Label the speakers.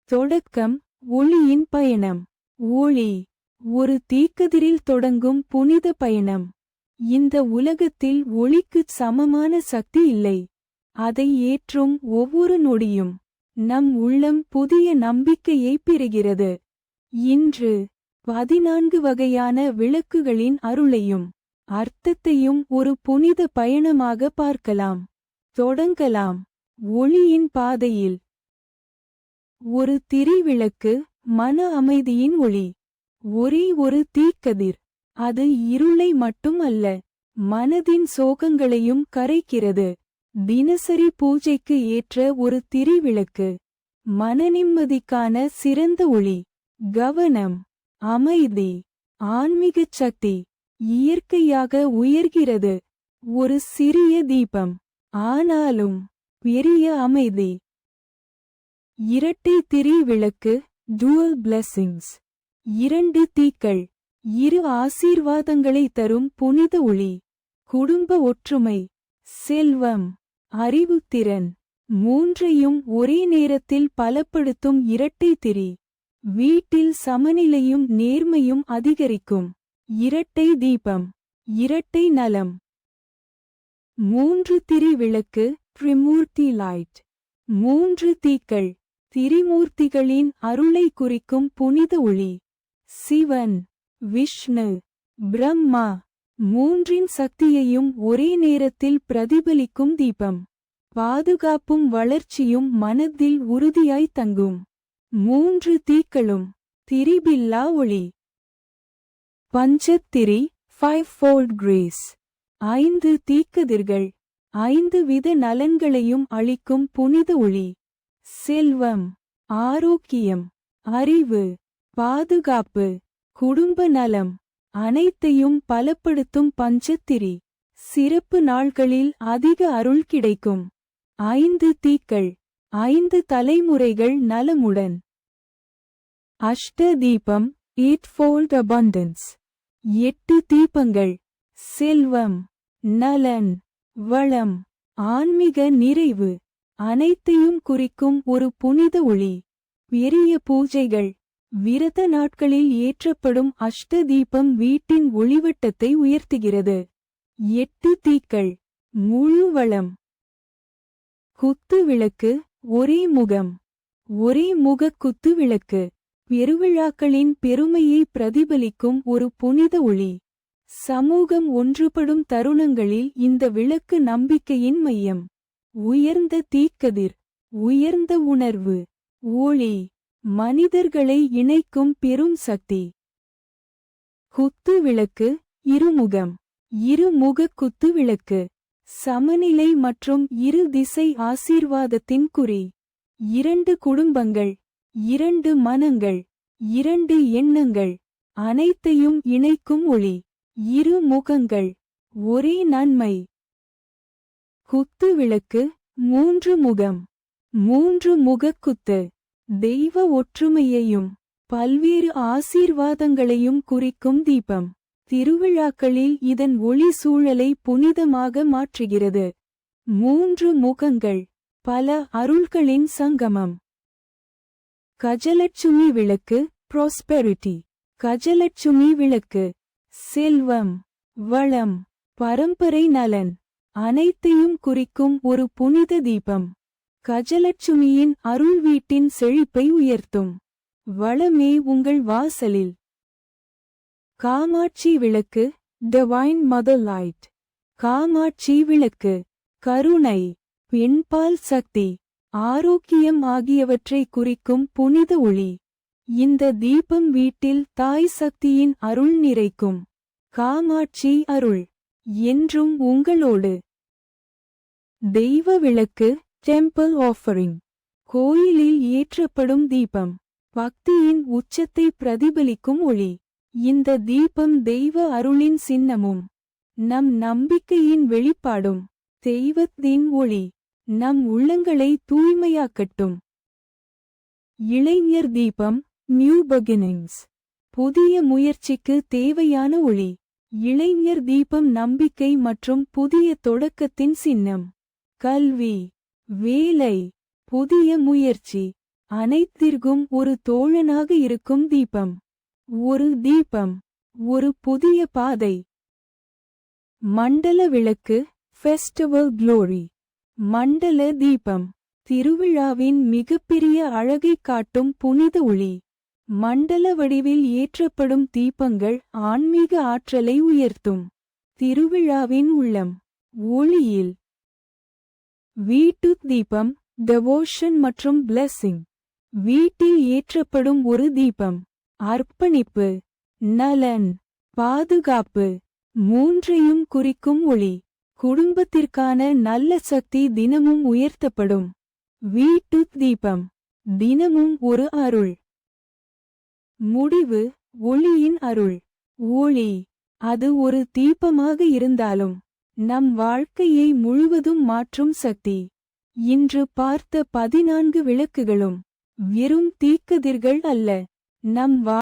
Speaker 1: தொடக்கம். ஒளியின் பயணம். ஒளி ஒரு தீக்கதிரில் தொடங்கும் புனித பயணம். இந்த உலகத்தில் ஒளிக்குச் சமமான சக்தி இல்லை. அதை ஏற்றும் ஒவ்வொரு நொடியும் நம் உள்ளம் புதிய நம்பிக்கையை பெறுகிறது. இன்று 14 வகையான விளக்குகளின் அருளையும் அர்த்தத்தையும் ஒரு புனித பயணமாக பார்க்கலாம். தொடங்கலாம். ஒளியின் பாதையில். ஒரு திரிவிளக்கு, மன அமைதியின் ஒளி. ஒரே ஒரு தீக்கதிர். அது இருளை மட்டும் அல்ல, மனதின் சோகங்களையும் கரைக்கிறது. தினசரி பூஜைக்கு ஏற்ற ஒரு திரிவிளக்கு. மனநிம்மதிக்கான சிறந்த ஒளி. கவனம், அமைதி, ஆன்மீகச் சக்தி. இயற்கையாக உயர்கிறது. ஒரு சிறிய தீபம், ஆனாலும் பெரிய அமைதி. இரட்டை திரி விளக்கு, dual blessings. 2 தீக்கள், 2 ஆசீர்வாதங்களை தரும் புனித ஒளி. குடும்ப ஒற்றுமை, செல்வம், அறிவுத்திறன், மூன்றையும் ஒரே நேரத்தில் பலப்படுத்தும் இரட்டை திரி. வீட்டில் சமநிலையும் நேர்மையும் அதிகரிக்கும். இரட்டை தீபம், இரட்டை நலம். 3 திரி விளக்கு, த்ரிமூர்த்தி லைட். 3 தீக்கள், திரிமூர்த்திகளின் அருளை குறிக்கும் புனித ஒளி. சிவன், விஷ்ணு, பிரம்மா, மூன்றின் சக்தியையும் ஒரே நேரத்தில் பிரதிபலிக்கும் தீபம். பாதுகாப்பும் வளர்ச்சியும் மனதில் உறுதியாய் தங்கும். 3 தீக்களும் திரிபில்லா ஒளி. பஞ்சத்திரி, 5-fold grace. 5 தீக்கதிர்கள், 5 வித நலன்களையும் அளிக்கும் புனித ஒளி. செல்வம், ஆரோக்கியம், அறிவு, பாதுகாப்பு, குடும்ப நலம், அனைத்தையும் பலப்படுத்தும் பஞ்சத்திரி. சிறப்பு நாள்களில் அதிக அருள் கிடைக்கும். 5 தீக்கள், 5 தலைமுறைகள் நலமுடன். அஷ்ட தீபம், 8-fold abundance. 8 தீபங்கள், செல்வம், நலன், வளம், ஆன்மீக நிறைவு, அனைத்தையும் குறிக்கும் ஒரு புனித ஒளி. பெரிய பூஜைகள், விரத நாட்களில் ஏற்றப்படும் அஷ்ட தீபம் வீட்டின் ஒளிவட்டத்தை உயர்த்துகிறது. 8 தீக்கள், முழு வளம். குத்து விளக்கு, ஒரே முகம். ஒரே முக குத்து விளக்கு பெருவிழாக்களின் பெருமையை பிரதிபலிக்கும் ஒரு புனித ஒளி. சமூகம் ஒன்றுபடும் தருணங்களில் இந்த விளக்கு நம்பிக்கையின் மையம். உயர்ந்த தீக்கதிர், உயர்ந்த உணர்வு, ஒளி, மனிதர்களை இணைக்கும் பெரும் சக்தி. குத்து விளக்கு, இருமுகம். இருமுக குத்து விளக்கு சமநிலை மற்றும் இரு திசை ஆசீர்வாதத்தின் குறி. 2 குடும்பங்கள், 2 மனங்கள், 2 எண்ணங்கள், அனைத்தையும் இணைக்கும் ஒளி. 2 முகங்கள், ஒரே நன்மை. குத்து விளக்கு, 3 முகம். 3 முகக் குத்து தெய்வ ஒற்றுமையையும் பல்வேறு ஆசீர்வாதங்களையும் குறிக்கும் தீபம். திருவிழாக்களில் இதன் ஒளி சூழலை புனிதமாக மாற்றுகிறது. 3 முகங்கள், பல அருள்களின் சங்கமம். கஜலட்சுமி விளக்கு, ப்ராஸ்பெரிட்டி. கஜலட்சுமி விளக்கு செல்வம், வளம், பரம்பரை நலன், அனைத்தையும் குறிக்கும் ஒரு புனித தீபம். கஜலட்சுமியின் அருள் வீட்டின் செழிப்பை உயர்த்தும். வளமே உங்கள் வாசலில். காமாட்சி விளக்கு, டிவைன் மதர் லைட். காமாட்சி விளக்கு கருணை, பெண்பால் சக்தி, ஆரோக்கியம் ஆகியவற்றை குறிக்கும் புனித ஒளி. இந்த தீபம் வீட்டில் தாய் சக்தியின் அருள் நிறைக்கும். காமாட்சி அருள் என்றும் உங்களோடு. தெய்வ விளக்கு, டெம்பிள் ஆஃபரிங். கோயிலில் ஏற்றப்படும் தீபம். பக்தியின் உச்சத்தை பிரதிபலிக்கும் ஒளி. இந்த தீபம் தெய்வ அருளின் சின்னமும் நம் நம்பிக்கையின் வெளிப்பாடும். தெய்வத்தின் ஒளி நம் உள்ளங்களை தூய்மையாக்கட்டும். இளைஞர் தீபம், நியூ பிகினிங்ஸ். புதிய முயற்சிக்கு தேவையான ஒளி. இளைஞர் தீபம் நம்பிக்கை மற்றும் புதிய தொடக்கத்தின் சின்னம். கல்வி, வேலை, புதிய முயற்சி, அனைத்திற்கும் ஒரு தோழனாக இருக்கும் தீபம். ஒரு தீபம். ஒரு புதிய பாதை. மண்டல விளக்கு, ஃபெஸ்டிவல் க்ளோரி. மண்டல தீபம். திருவிழாவின் மிகப்பெரிய அழகைக் காட்டும் புனித ஒளி. மண்டல வடிவில் ஏற்றப்படும் தீபங்கள் ஆன்மீக ஆற்றலை உயர்த்தும். திருவிழாவின் உள்ளம். ஒளியில். வீட்டுத் தீபம், டெவோஷன் மற்றும் பிளெஸிங். வீட்டில் ஏற்றப்படும் ஒரு தீபம். அர்ப்பணிப்பு, நலன், பாதுகாப்பு மூன்றையும் குறிக்கும் ஒளி. குடும்பத்திற்கான நல்ல சக்தி தினமும் உயர்த்தப்படும். வீட்டுத் தீபம். தினமும் ஒரு அருள். முடிவு, ஒளியின் அருள். ஒளி. அது ஒரு தீபமாக இருந்தாலும் நம் வாழ்க்கையை முழுவதும் மாற்றும் சக்தி. இன்று பார்த்த 14 விளக்குகளும் வெறும் தீக்கதிர்கள் அல்ல. நம்